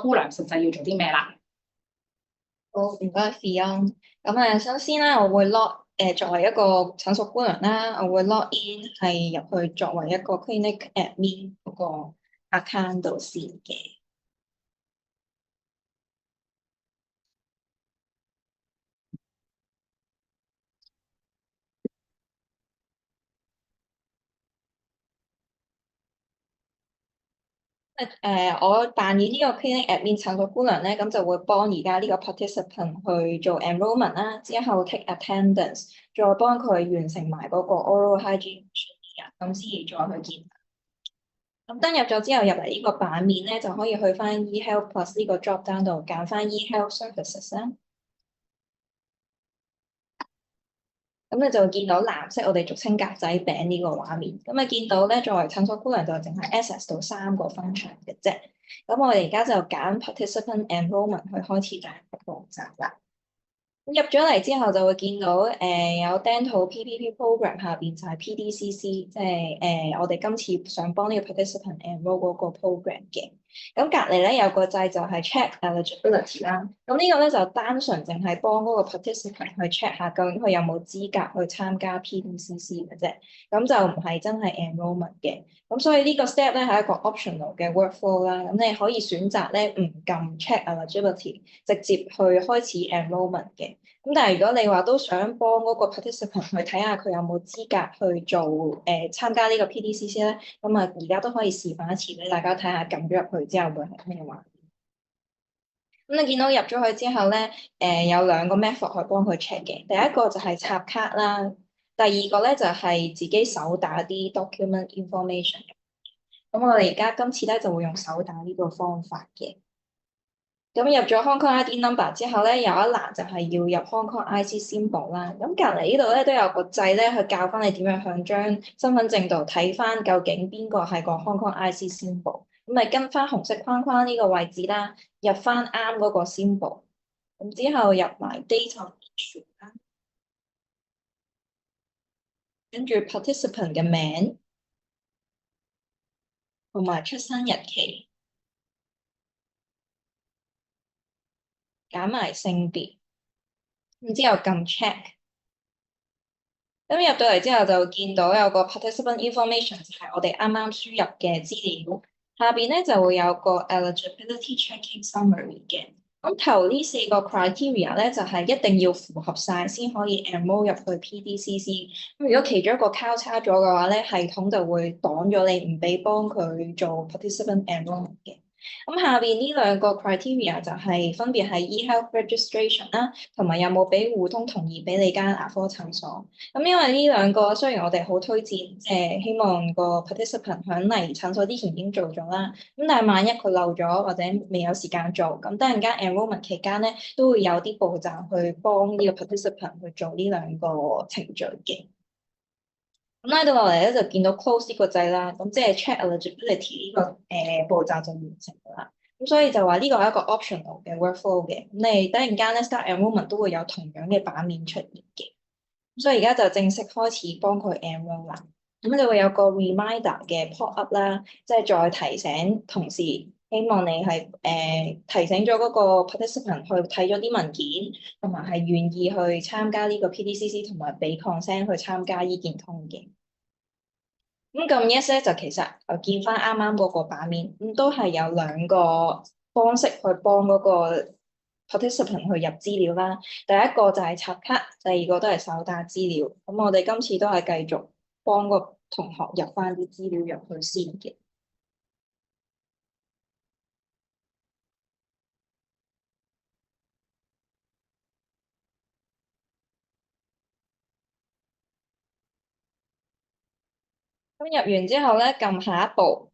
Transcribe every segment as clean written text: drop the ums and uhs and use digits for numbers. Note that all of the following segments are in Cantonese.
姑娘實際要做啲咩啦。好，唔該，Fion。咁首先咧，我會 作為一個診所姑娘啦，我會 log in 係入去作為一個 clinic admin 嗰個 account 度先嘅。我扮演呢個 clinic admin 診所姑娘咧，咁就會幫而家呢個 participant 去做 enrollment 啦，之後 take attendance，再幫佢完成埋嗰個 oral hygiene 咁先至再去見。咁登入咗之後入嚟呢個版面咧，就可以去翻 eHealth Plus 呢個 drop down 度揀翻 eHealth Services 啦。咁你就會見到藍色，我哋俗稱格仔餅呢個畫面。咁你見到咧，作為診所姑娘就淨係 access 到3個 function 嘅啫。咁我哋而家就揀 participant enrollment 去開始第一個步驟啦。入咗嚟之後就會見到有 Dental PPP program 下邊就係 PDCC，即係我哋今次想幫呢個 participant enroll 嗰個 program 嘅。咁隔離咧有個掣就係 check eligibility 啦。咁呢個咧就單純淨係幫嗰個 participant 去 check 下究竟佢有冇資格去參加 PDCC 嘅啫。咁就唔係真係 enrollment 嘅。咁所以呢個 step 咧係一個 optional 嘅 workflow 啦。咁你可以選擇咧唔撳 check eligibility，直接去開始 enrollment 嘅。咁但係如果你話都想幫嗰個 participant 去睇下佢有冇資格去做參加呢個 PDCC 咧，咁啊而家都可以示範一次俾大家睇下，撳咗入去之後會係咩話？咁你見到入咗去之後咧，有2個 method 去幫佢 check 嘅。第一個就係插卡啦，第二個咧就係自己手打啲 document information。咁我哋而家今次咧就會用手打呢個方法嘅。咁入咗 Hong Kong ID number 之後咧，有一欄就係要入 Hong Kong IC symbol 啦。咁隔離呢度咧都有個掣咧，去教翻你點樣向張身份證度睇翻究竟邊個係個 Hong Kong IC symbol。咁咪跟翻紅色框框呢個位置啦，入翻啱嗰個 symbol。咁之後入埋 date of entry 啦，跟住 participant 嘅名同埋出生日期，揀埋性別，咁之後撳 check。咁入到嚟之後就見到有個 participant information 就係我哋啱啱輸入嘅資料，下邊咧就會有個 eligibility checking summary 嘅。咁頭呢4個 criteria 咧就係一定要符合晒先可以 enroll 入去 PDCC。咁如果其中一個交叉咗嘅話咧，系統就會擋咗你，唔俾幫佢做 participant enrollment 嘅。咁下邊呢2個 criteria 就係分別係 eHealth registration 啦，同埋有冇俾互通同意俾你間牙科診所。咁因為呢2個雖然我哋好推薦，希望個 participant 響嚟診所之前已經做咗啦。咁但係萬一佢漏咗或者未有時間做，咁等陣間 enrollment 期間咧都會有啲步驟去幫呢個 participant 去做呢2個程序嘅。咁拉到落嚟咧，就見到 close 呢個掣啦，咁即係 check eligibility 呢個步驟就完成啦。咁所以就話呢個係一個 optional 嘅 workflow 嘅。咁你等陣間咧 start enrollment 都會有同樣嘅版面出現嘅。咁所以而家就正式開始幫佢 enroll 啦。咁就會有個 reminder 嘅 pop up 啦，即係再提醒同事，希望你係提醒咗嗰個 participant 去睇咗啲文件，同埋係願意去參加呢個 PDCC 同埋俾 consent 去參加醫健通嘅。咁撳 yes 咧就其實見翻啱啱嗰個版面，咁都係有2個方式去幫嗰個 participant 去入資料啦。第一個就係插卡，第二個都係手打資料。咁我哋今次都係繼續幫個同學入翻啲資料入去先嘅。咁入完之後咧，撳下一步。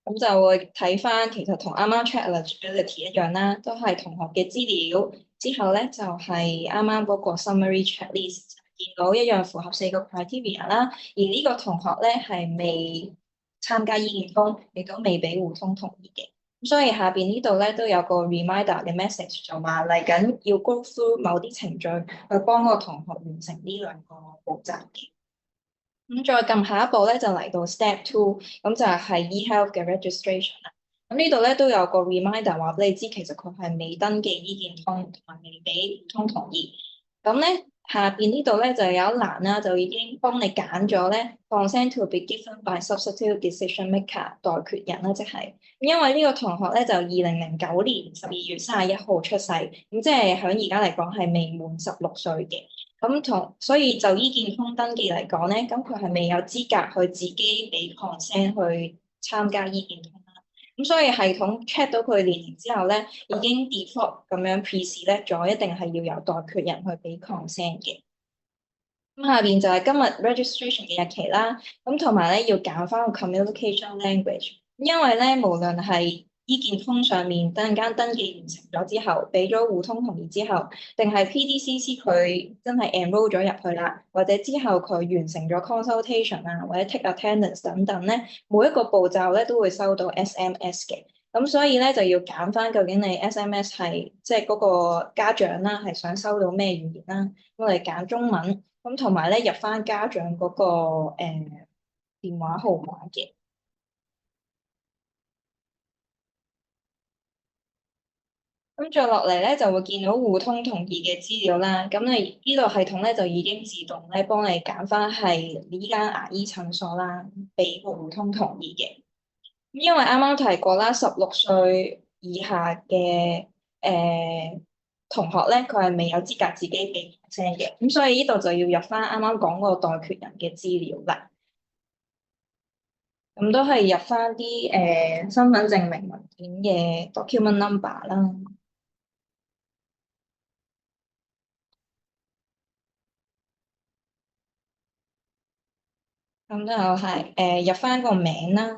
咁就會睇翻，其實同啱啱 check eligibility 一樣啦，都係同學嘅資料。之後咧就係啱啱嗰個 summary checklist，見到一樣符合4個 criteria 啦。而呢個同學咧係未參加醫健通，亦都未俾互通同意嘅。咁所以下邊呢度咧都有個 reminder 嘅 message，就話嚟緊要 go through 某啲程序去幫個同學完成呢2個步驟嘅。咁再撳下一步咧，就嚟到 step 2，咁就係 eHealth 嘅 registration 啦。咁呢度咧都有個 reminder 話俾你知，其實佢係未登記醫健通同埋未俾互通同意。咁咧下邊呢度咧就有一欄啦，就已經幫你揀咗咧 consent to be given by substitute decision maker 代決人啦，即係因為呢個同學咧就2009年12月31號出世，咁即係喺而家嚟講係未滿16歲嘅。所以就醫健通登記嚟講咧，咁佢係未有資格去自己俾 consent 去參加醫健通啦。咁所以系統 check 到佢年齡之後咧，已經 default 咁樣 pre-select 咗，一定係要由代決人去俾 consent 嘅。咁下邊就係今日 registration 嘅日期啦，咁同埋咧要揀翻個 communication language，因為咧無論係醫健通上面等陣間登記完成咗之後，俾咗互通同意之後，定係 PDCC 佢真係 enroll 咗入去啦，或者之後佢完成咗 consultation 啊，或者 take attendance 等等咧，每一個步驟咧都會收到 SMS 嘅。咁所以咧就要揀翻究竟你 SMS 係即係嗰個家長啦，係想收到咩語言啦？我哋揀中文，咁同埋咧入翻家長嗰個電話號碼嘅。咁再落嚟咧就會見到互通同意嘅資料啦。咁你呢度系統咧就已經自動咧幫你揀翻係呢間牙醫診所啦，俾個互通同意嘅。因為啱啱提過啦，16歲以下嘅同學咧，佢係未有資格自己俾聲嘅，咁所以呢度就要入翻啱啱講嗰個代決人嘅資料啦。咁都係入翻啲身份證明文件嘅 document number 啦。咁就係入翻個名啦，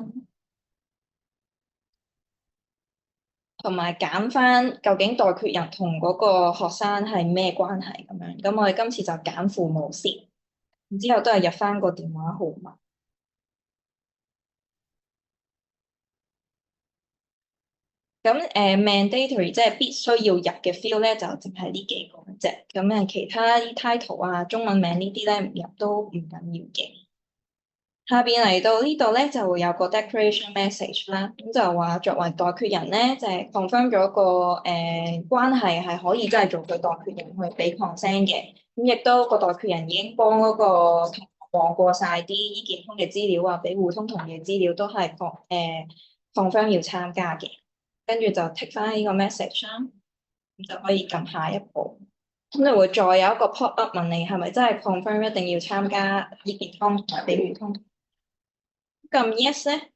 同埋揀翻究竟代決人同嗰個學生係咩關係咁樣。咁我哋今次就揀父母先，然之後都係入翻個電話號碼。咁mandatory 即係必須要入嘅 field 咧，就淨係呢幾個嘅啫。咁其他啲 title 啊、中文名呢啲咧唔入都唔緊要嘅。下邊嚟到呢度咧，就會有個 declaration message 啦。咁就話作為代決人咧，就係 confirm 咗個關係係可以真係做佢代決人去俾 consent 嘅。咁亦都個代決人已經幫嗰個同學望過晒啲醫健通嘅資料啊，俾互通同意嘅資料都係confirm 要參加嘅。跟住就 tick 翻呢個 message 啦，咁就可以撳下一步。咁你會再有一個 pop up 問你係咪真係 confirm 一定要參加醫健通同埋俾互通？撳 yes 咧，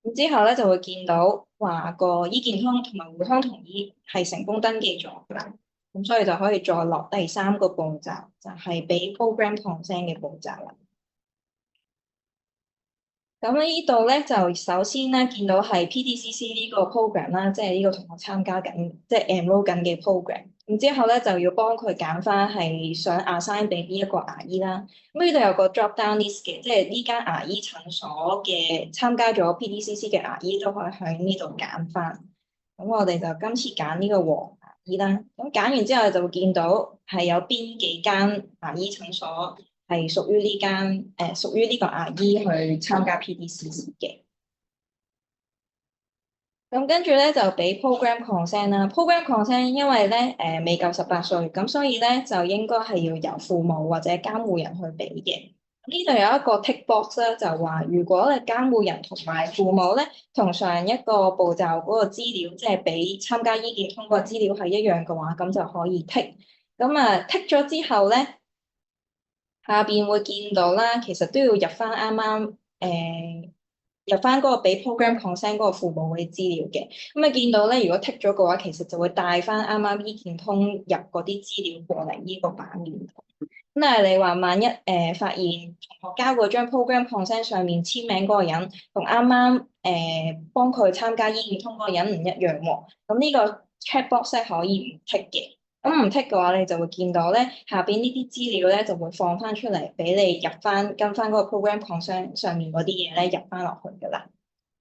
咁之後咧就會見到話個醫健通同埋互通同意係成功登記咗啦。咁所以就可以再落第三個步驟，就係俾 program consent 嘅步驟啦。咁呢度咧就首先咧見到係 PDCC 呢個 program 啦，即係呢個同學參加緊，即係 enroll 緊嘅 program。然之後咧就要幫佢揀翻係想 assign 俾邊一個牙醫啦。咁呢度有個 drop down list 嘅，即係呢間牙醫診所嘅參加咗 PDCC 嘅牙醫都可以喺呢度揀翻。咁我哋就今次揀呢個黃牙醫啦。咁揀完之後就會見到係有邊幾間牙醫診所係屬於呢間屬於呢個牙醫去參加 PDCC 嘅。咁跟住咧就俾 program consent 啦。program consent 因為咧未夠18歲，咁所以咧就應該係要由父母或者監護人去俾嘅。呢度有一個 tick box 咧，就話如果你監護人同埋父母咧同上一個步驟嗰個資料，即係俾參加醫健通個資料係一樣嘅話，咁就可以 tick。咁tick 咗之後咧，下邊會見到啦，其實都要入翻啱啱入翻嗰個俾 program consent 嗰個父母嘅資料嘅。咁見到咧，如果 tick 咗嘅話，其實就會帶翻啱啱醫健通入嗰啲資料過嚟呢個版面度。咁但係你話萬一發現同學交嗰張 program consent 上面簽名嗰個人同啱啱幫佢參加醫健通嗰個人唔一樣喎，咁呢個 check box 係可以唔 tick 嘅。咁唔 tick 嘅話，你就會見到咧下邊呢啲資料咧就會放翻出嚟俾你入翻跟翻嗰個 program consent 上面嗰啲嘢咧入翻落去㗎啦。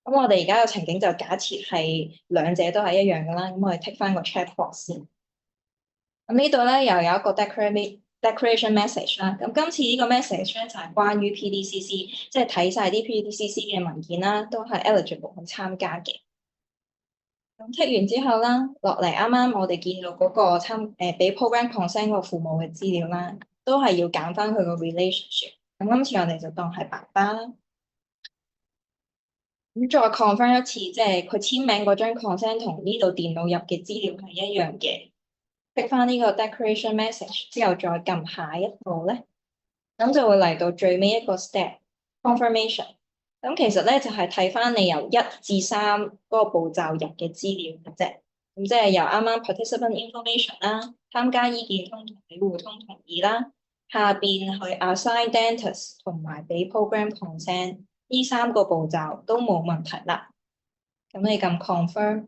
咁我哋而家嘅情景就假設係兩者都係一樣㗎啦。咁我哋 tick 翻個 check box 先。咁呢度咧又有一個 declaration message 啦。咁今次呢個 message 咧就係關於 PDCC，即係睇晒啲 PDCC 嘅文件啦，都係 eligible 去參加嘅。咁 tick 完之後啦，落嚟啱啱我哋見到嗰個俾 program consent 個父母嘅資料啦，都係要揀翻佢個 relationship。咁今次我哋就當係爸爸啦。咁再 confirm 一次，即係佢簽名嗰張 consent 同呢度電腦入嘅資料係一樣嘅。tick 翻呢個 declaration message 之後，再撳下一步咧，咁就會嚟到最尾一個 step confirmation。咁其實咧就係睇翻你由1至3嗰個步驟入嘅資料嘅啫。咁即係由啱啱 participant information 啦，參加醫健通同俾互通同意啦，下邊去 assign dentist 同埋俾 program consent 呢3個步驟都冇問題啦。咁你撳 confirm，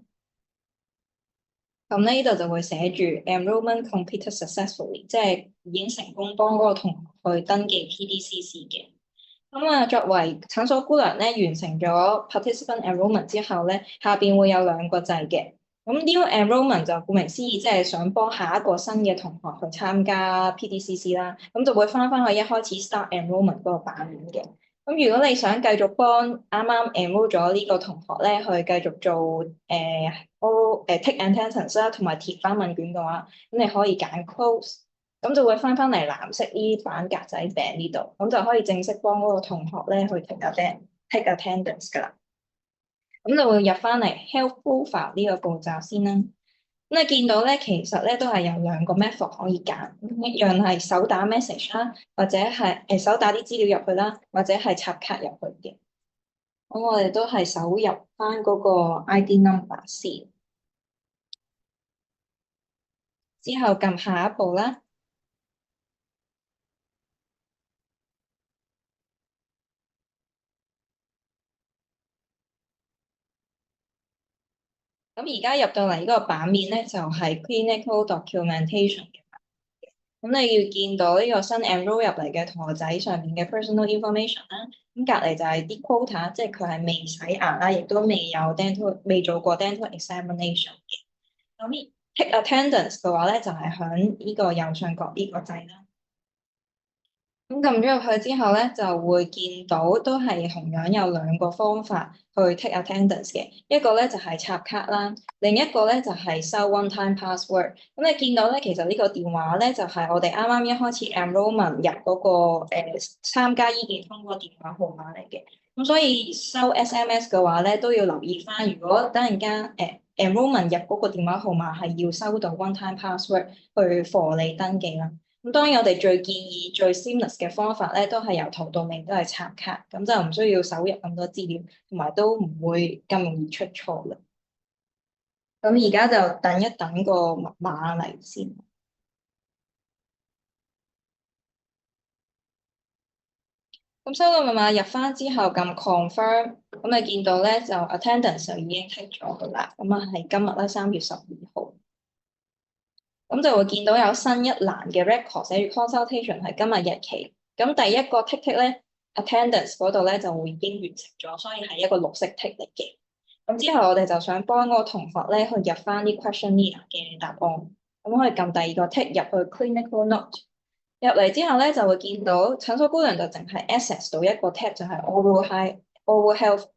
咁呢度就會寫住 enrollment completed successfully， 即係已經成功幫嗰個同學去登記 PDCC 嘅。咁啊，作為診所姑娘咧，完成咗 participant enrollment 之後咧，下邊會有2個掣嘅。咁 new enrollment 就顧名思義，即係想幫下一個新嘅同學去參加 PDCC 啦。咁就會翻去一開始 start enrollment 嗰個版面嘅。咁如果你想繼續幫啱啱 enroll 咗呢個同學咧，去繼續做take attendance 啦，同埋填翻問卷嘅話，咁你可以揀 close。咁就會翻嚟藍色呢版格仔餅呢度，咁就可以正式幫嗰個同學咧去 take attendance 噶啦。咁就會入翻嚟 health profile 呢個步驟先啦。咁你見到咧，其實咧都係有2個 method 可以揀，一樣係手打 message 啦，或者係手打啲資料入去啦，或者係插卡入去嘅。咁我哋都係手入翻嗰個 ID number 先，之後撳下一步啦。咁而家入到嚟呢個版面咧，就係 clinical documentation 嘅版面。咁你要見到呢個新 enroll 入嚟嘅同學仔上面嘅 personal information 啦。咁隔離就係啲 quota，即係佢係未洗牙啦，亦都未做過 dental examination 嘅。咁 take attendance 嘅話咧，就係響呢個右上角呢個掣啦。咁撳咗入去之後咧，就會見到都係同樣有2個方法去 take attendance 嘅，一個咧就係插卡啦，另一個咧就係收 one time password。咁你見到咧，其實呢個電話咧就係我哋啱啱一開始 enrollment 入嗰個參加醫健通嗰個電話號碼嚟嘅。咁所以收 SMS 嘅話咧，都要留意翻，如果等陣間enrollment 入嗰個電話號碼係要收到 one time password 去助你登記啦。咁當然我哋最建議最 seamless 嘅方法咧，都係由頭到尾都係插卡，咁就唔需要手入咁多資料，同埋都唔會咁容易出錯啦。咁而家就等一等個密碼嚟先。咁收到密碼入翻之後撳 confirm，咁你見到咧就 attendance 就已經 tick 咗㗎啦。咁啊係今日咧3月12號。咁就會見到有新一欄嘅 record 寫住 consultation 係今日日期。咁第一個 tick 咧 attendance 嗰度咧就會已經完成咗，所以係一個綠色 tick 嚟嘅。咁之後我哋就想幫嗰個同學咧去入翻啲 questionnaire 嘅答案。咁可以撳第2個 tick 入去 clinical note。入嚟之後咧就會見到診所姑娘就淨係 access 到一個 tab 就係 oral health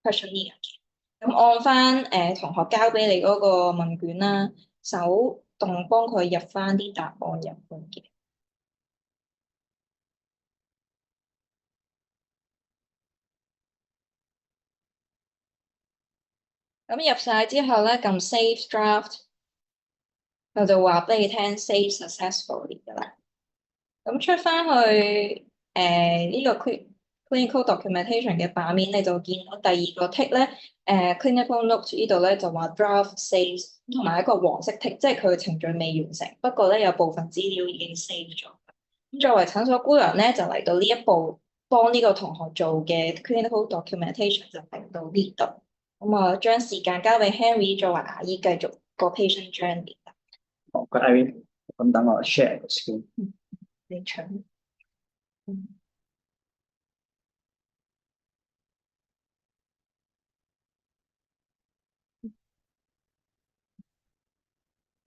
questionnaire 嘅。咁按翻同學交俾你嗰個問卷啦，手動幫佢入翻啲答案入去嘅。咁入晒之後咧，撳 save draft，我就話俾你聽 save successfully 㗎啦。咁出翻去呢個 clinical documentation 嘅版面，你就見到第2個 tick 咧，clinical note 呢度咧就話 draft save，同埋一個黃色 tick，即係佢嘅程序未完成，不過咧有部分資料已經 save 咗。咁作為診所姑娘咧，就嚟到呢一步幫呢個同學做嘅 clinical documentation 就嚟到呢度。咁我將時間交俾 Henry 作為牙醫繼續個 patient journey。好，Irene，咁等我 share 個 screen。你搶。